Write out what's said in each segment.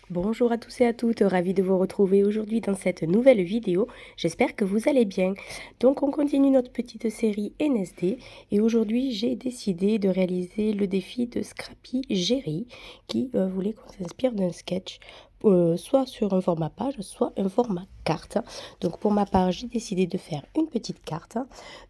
Bonjour à tous et à toutes, ravie de vous retrouver aujourd'hui dans cette nouvelle vidéo. J'espère que vous allez bien. Donc on continue notre petite série NSD et aujourd'hui j'ai décidé de réaliser le défi de Scrappy Jerry qui voulait qu'on s'inspire d'un sketch. Soit sur un format page, soit un format carte. Donc pour ma part, j'ai décidé de faire une petite carte.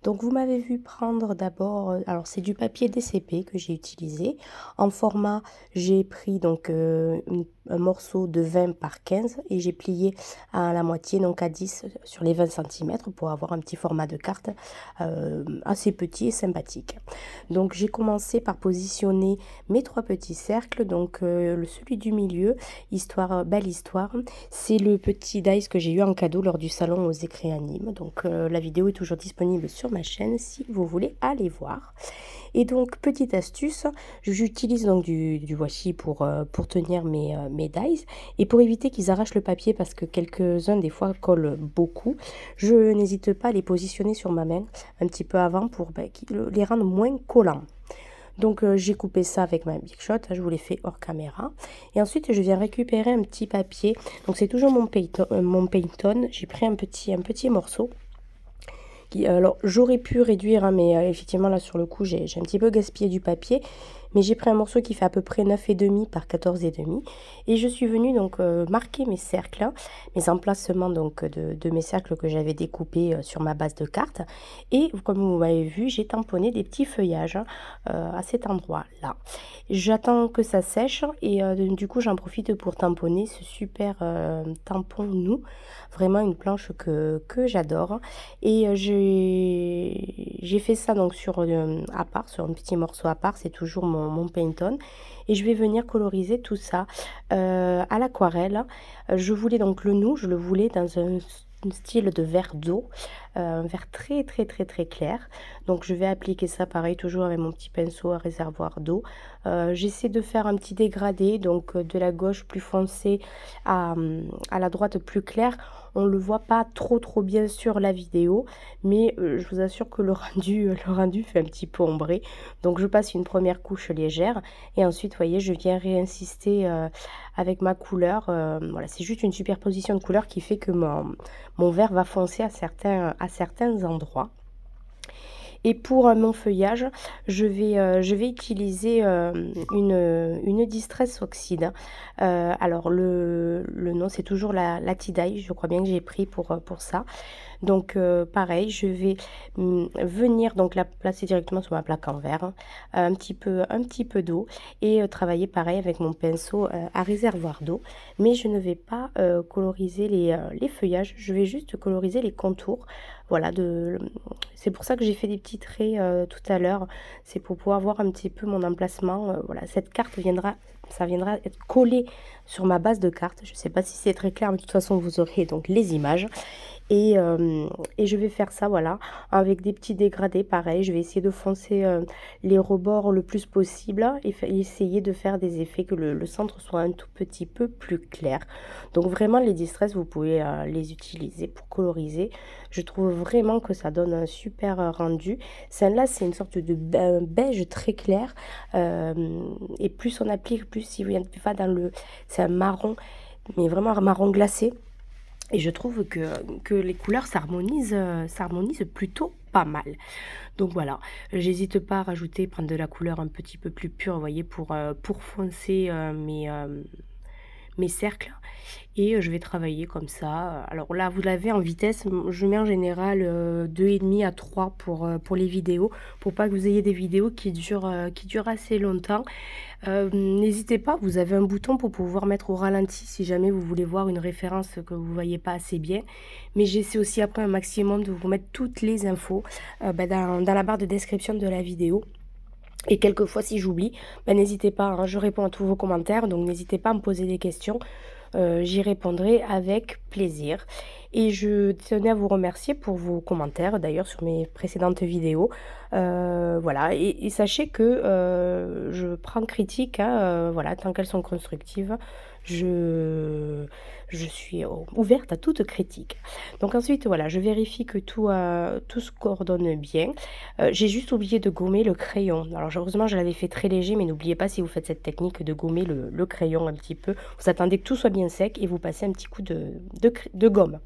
Donc vous m'avez vu prendre d'abord, alors c'est du papier DCP que j'ai utilisé. En format, j'ai pris donc un morceau de 20 par 15 et j'ai plié à la moitié, donc à 10 sur les 20 cm pour avoir un petit format de carte assez petit et sympathique. Donc j'ai commencé par positionner mes trois petits cercles, donc celui du milieu, histoire, belle histoire, c'est le petit dice que j'ai eu en cadeau lors du salon aux écrits animes. Donc la vidéo est toujours disponible sur ma chaîne si vous voulez aller voir. Et donc, petite astuce, j'utilise donc du washi pour tenir mes dies. Et pour éviter qu'ils arrachent le papier, parce que quelques-uns des fois collent beaucoup, je n'hésite pas à les positionner sur ma main un petit peu avant pour les rendre moins collants. Donc j'ai coupé ça avec ma Big Shot, je vous l'ai fait hors caméra. Et ensuite je viens récupérer un petit papier, donc c'est toujours mon Payton. J'ai pris un petit morceau. Alors j'aurais pu réduire, hein, mais effectivement là sur le coup j'ai un petit peu gaspillé du papier. Mais j'ai pris un morceau qui fait à peu près 9,5 par 14,5. Et je suis venue donc marquer mes cercles, mes emplacements donc de mes cercles que j'avais découpés sur ma base de carte. Et comme vous m'avez vu, j'ai tamponné des petits feuillages à cet endroit-là. J'attends que ça sèche et du coup j'en profite pour tamponner ce super tampon Nou. Vraiment une planche que j'adore. Et j'ai fait ça donc à part, sur un petit morceau à part, c'est toujours mon Pantone. Et je vais venir coloriser tout ça à l'aquarelle. Je voulais donc le Nou, je le voulais dans un style de vert d'eau, un vert très très très très clair. Donc je vais appliquer ça pareil toujours avec mon petit pinceau à réservoir d'eau. J'essaie de faire un petit dégradé, donc de la gauche plus foncé à la droite plus clair. On le voit pas trop bien sur la vidéo, mais je vous assure que le rendu fait un petit peu ombré. Donc je passe une première couche légère et ensuite, vous voyez, je viens réinsister avec ma couleur. Voilà, c'est juste une superposition de couleurs qui fait que mon vert va foncer à certains endroits. Et pour mon feuillage, je vais utiliser une Distress Oxide. Alors le nom, c'est toujours la Tidai, je crois bien que j'ai pris pour ça. Donc pareil, je vais venir donc la placer directement sur ma plaque en verre, un petit peu d'eau et travailler pareil avec mon pinceau à réservoir d'eau. Mais je ne vais pas coloriser les feuillages, je vais juste coloriser les contours. Voilà, c'est pour ça que j'ai fait des petits traits tout à l'heure, c'est pour pouvoir voir un petit peu mon emplacement. Voilà, cette carte ça viendra être collé sur ma base de carte. Je ne sais pas si c'est très clair, mais de toute façon vous aurez donc les images. Et je vais faire ça, voilà, avec des petits dégradés, pareil. Je vais essayer de foncer les rebords le plus possible et essayer de faire des effets que le centre soit un tout petit peu plus clair. Donc vraiment, les distress, vous pouvez les utiliser pour coloriser. Je trouve vraiment que ça donne un super rendu. Celle-là, c'est une sorte de beige très clair. Et plus on applique, plus il va dans le... C'est un marron, mais vraiment un marron glacé. Et je trouve que les couleurs s'harmonisent plutôt pas mal. Donc voilà, j'hésite pas à rajouter, prendre de la couleur un petit peu plus pure, vous voyez, pour foncer mes cercles. Et je vais travailler comme ça. Alors là, vous l'avez en vitesse, je mets en général 2,5 à 3 pour les vidéos, pour pas que vous ayez des vidéos qui durent assez longtemps. N'hésitez pas, vous avez un bouton pour pouvoir mettre au ralenti si jamais vous voulez voir une référence que vous ne voyez pas assez bien. Mais j'essaie aussi après un maximum de vous mettre toutes les infos dans la barre de description de la vidéo. Et quelquefois, si j'oublie, n'hésitez pas, hein, je réponds à tous vos commentaires, donc n'hésitez pas à me poser des questions. J'y répondrai avec plaisir. Et je tenais à vous remercier pour vos commentaires, d'ailleurs, sur mes précédentes vidéos. Voilà, et sachez que je prends critique, hein, voilà, tant qu'elles sont constructives. je suis ouverte à toute critique. Donc ensuite, voilà, je vérifie que tout se coordonne bien. J'ai juste oublié de gommer le crayon. Alors heureusement, je l'avais fait très léger, mais n'oubliez pas si vous faites cette technique de gommer le crayon un petit peu. Vous attendez que tout soit bien sec et vous passez un petit coup de gomme.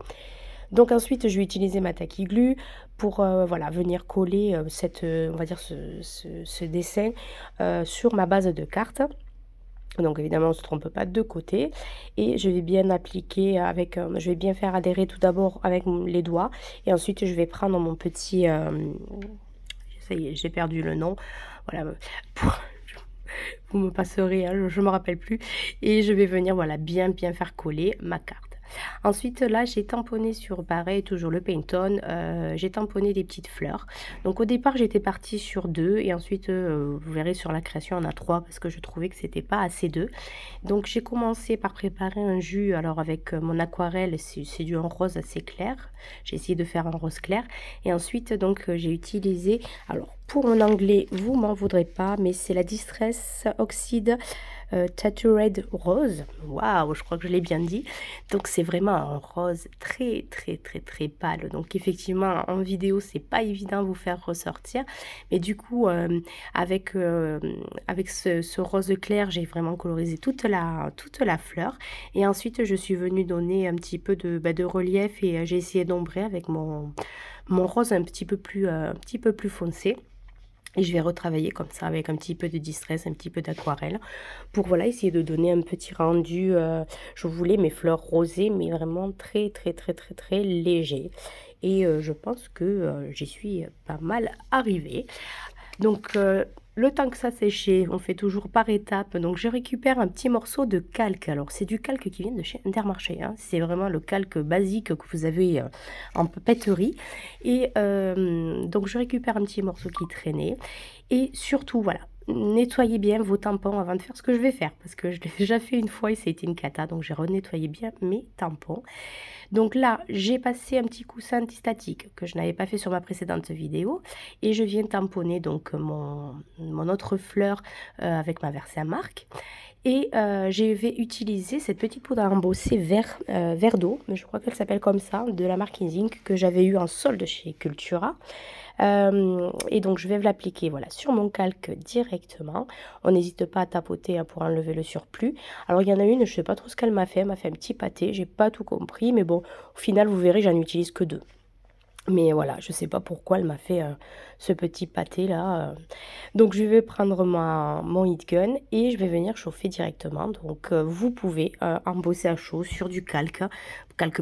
Donc ensuite, je vais utiliser ma tacky glue pour, voilà, venir coller, on va dire ce dessin, sur ma base de carte. Donc évidemment, on ne se trompe pas de côté et je vais bien appliquer avec, je vais bien faire adhérer tout d'abord avec les doigts et ensuite je vais prendre mon petit, ça y est, j'ai perdu le nom, voilà, pour vous me passerez, hein, je me rappelle plus et je vais venir, voilà, bien faire coller ma carte. Ensuite, là, j'ai tamponné sur pareil, toujours le paint on, j'ai tamponné des petites fleurs. Donc au départ, j'étais partie sur 2 et ensuite, vous verrez sur la création, on a 3 parce que je trouvais que c'était pas assez 2. Donc j'ai commencé par préparer un jus, alors avec, mon aquarelle, c'est du rose assez clair. J'ai essayé de faire un rose clair et ensuite donc, j'ai utilisé, alors pour mon anglais, vous m'en voudrez pas, mais c'est la Distress Oxide, Tattoo Red Rose. Waouh, je crois que je l'ai bien dit. Donc c'est vraiment un rose très pâle. Donc effectivement, en vidéo, c'est pas évident à vous faire ressortir. Mais du coup, avec ce rose clair, j'ai vraiment colorisé toute la fleur. Et ensuite, je suis venue donner un petit peu de relief et j'ai essayé d'ombrer avec mon rose un petit peu plus foncé. Et je vais retravailler comme ça avec un petit peu de distress, un petit peu d'aquarelle pour, voilà, essayer de donner un petit rendu. Je voulais mes fleurs rosées, mais vraiment très léger. Et je pense que j'y suis pas mal arrivée. Donc, le temps que ça séche, on fait toujours par étapes. Donc, je récupère un petit morceau de calque. Alors, c'est du calque qui vient de chez Intermarché, hein. C'est vraiment le calque basique que vous avez en papeterie. Et donc, je récupère un petit morceau qui traînait. Et surtout, voilà, nettoyez bien vos tampons avant de faire ce que je vais faire. Parce que je l'ai déjà fait une fois et ça a été une cata. Donc, j'ai renettoyé bien mes tampons. Donc là, j'ai passé un petit coussin antistatique que je n'avais pas fait sur ma précédente vidéo et je viens tamponner donc mon autre fleur avec ma Versamark. Et je vais utiliser cette petite poudre à embosser vert d'eau, mais je crois qu'elle s'appelle comme ça, de la marque Inzink que j'avais eu en solde chez Cultura. Et donc je vais l'appliquer, voilà, sur mon calque directement. On n'hésite pas à tapoter, hein, pour enlever le surplus. Alors il y en a une, je sais pas trop ce qu'elle m'a fait un petit pâté, j'ai pas tout compris, mais bon, au final vous verrez, j'en utilise que 2. Mais voilà, je sais pas pourquoi elle m'a fait ce petit pâté là. Donc je vais prendre mon heat gun et je vais venir chauffer directement. Donc vous pouvez embosser à chaud sur du calque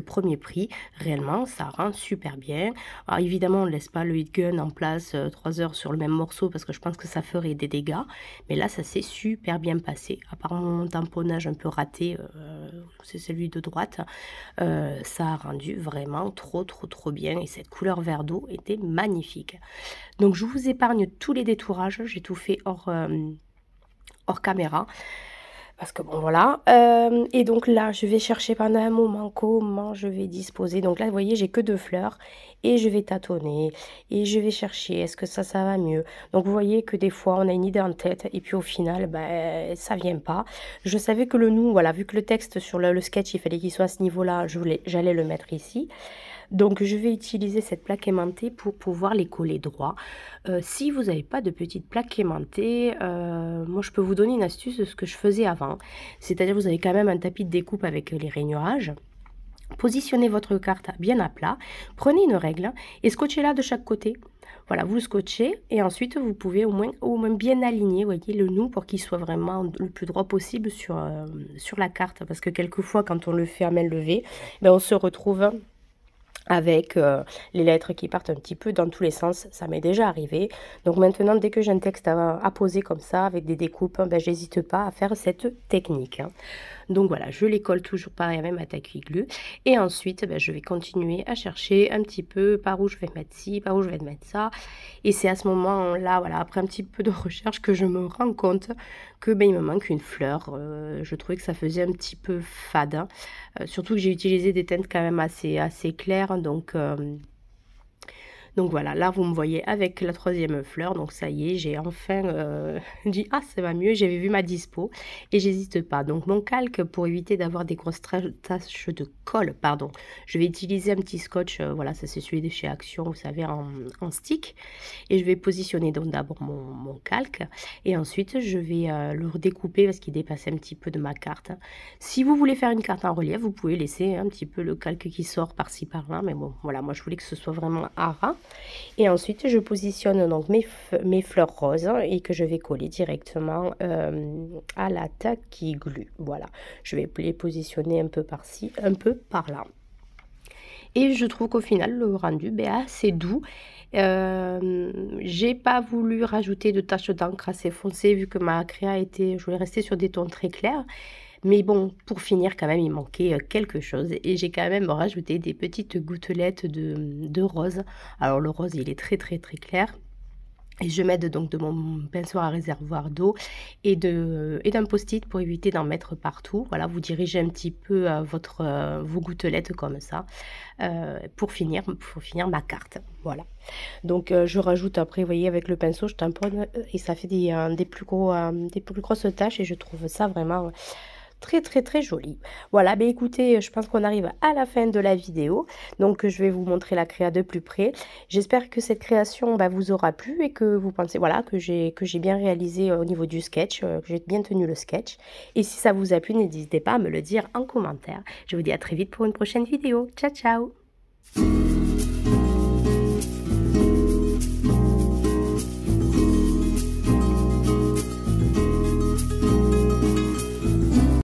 premier prix. Réellement, ça rend super bien. Alors évidemment, on ne laisse pas le heat gun en place 3 heures sur le même morceau parce que je pense que ça ferait des dégâts. Mais là, ça s'est super bien passé. À part mon tamponnage un peu raté, c'est celui de droite, ça a rendu vraiment trop bien. Et cette couleur vert d'eau était magnifique. Donc je vous épargne tous les détourages, j'ai tout fait hors caméra. Parce que bon voilà, et donc là je vais chercher pendant un moment comment je vais disposer. Donc là vous voyez j'ai que 2 fleurs et je vais tâtonner et je vais chercher est-ce que ça va mieux. Donc vous voyez que des fois on a une idée en tête et puis au final ben ça vient pas. Je savais que le nous, voilà, vu que le texte sur le sketch il fallait qu'il soit à ce niveau-là, j'allais le mettre ici. Donc je vais utiliser cette plaque aimantée pour pouvoir les coller droit. Si vous n'avez pas de petite plaque aimantée, moi je peux vous donner une astuce de ce que je faisais avant. C'est-à-dire vous avez quand même un tapis de découpe avec les rainurages. Positionnez votre carte bien à plat, prenez une règle et scotchez-la de chaque côté. Voilà, vous le scotchez et ensuite vous pouvez au moins bien aligner, voyez, le nous pour qu'il soit vraiment le plus droit possible sur la carte. Parce que quelquefois quand on le fait à main levée, ben, on se retrouve avec les lettres qui partent un petit peu dans tous les sens, ça m'est déjà arrivé. Donc maintenant, dès que j'ai un texte à poser comme ça, avec des découpes, ben, j'hésite pas à faire cette technique, hein. Donc voilà, je les colle toujours pareil avec ma tacky glue. Et ensuite, ben, je vais continuer à chercher un petit peu par où je vais mettre ci, par où je vais mettre ça. Et c'est à ce moment-là, voilà, après un petit peu de recherche, que je me rends compte que ben, il me manque une fleur. Je trouvais que ça faisait un petit peu fade, hein. Surtout que j'ai utilisé des teintes quand même assez claires. Donc voilà, là vous me voyez avec la troisième fleur, donc ça y est, j'ai enfin dit: «Ah ça va mieux», j'avais vu ma dispo et j'hésite pas. Donc mon calque, pour éviter d'avoir des grosses taches de colle, pardon, je vais utiliser un petit scotch, voilà, ça c'est celui de chez Action, vous savez en stick, et je vais positionner donc d'abord mon calque et ensuite je vais, le redécouper parce qu'il dépasse un petit peu de ma carte. Si vous voulez faire une carte en relief, vous pouvez laisser un petit peu le calque qui sort par-ci par-là, mais bon voilà, moi je voulais que ce soit vraiment à ras. Et ensuite, je positionne donc mes fleurs roses et que je vais coller directement, à la tacky glue. Voilà, je vais les positionner un peu par-ci, un peu par-là. Et je trouve qu'au final, le rendu, beh, assez doux. J'ai pas voulu rajouter de taches d'encre assez foncées vu que ma créa était je voulais rester sur des tons très clairs. Mais bon, pour finir quand même, il manquait, quelque chose et j'ai quand même rajouté des petites gouttelettes de rose. Alors le rose, il est très, très, très clair et je m'aide donc de mon pinceau à réservoir d'eau et d'un post-it pour éviter d'en mettre partout. Voilà, vous dirigez un petit peu, vos gouttelettes comme ça, pour finir ma carte. Voilà. Donc je rajoute après, vous voyez, avec le pinceau, je tamponne, et ça fait des plus grosses taches et je trouve ça vraiment très, très, très joli. Voilà, beh, écoutez, je pense qu'on arrive à la fin de la vidéo, donc je vais vous montrer la créa de plus près. J'espère que cette création, bah, vous aura plu et que vous pensez, voilà, que j'ai bien réalisé, au niveau du sketch, que j'ai bien tenu le sketch. Et si ça vous a plu, n'hésitez pas à me le dire en commentaire. Je vous dis à très vite pour une prochaine vidéo. Ciao, ciao!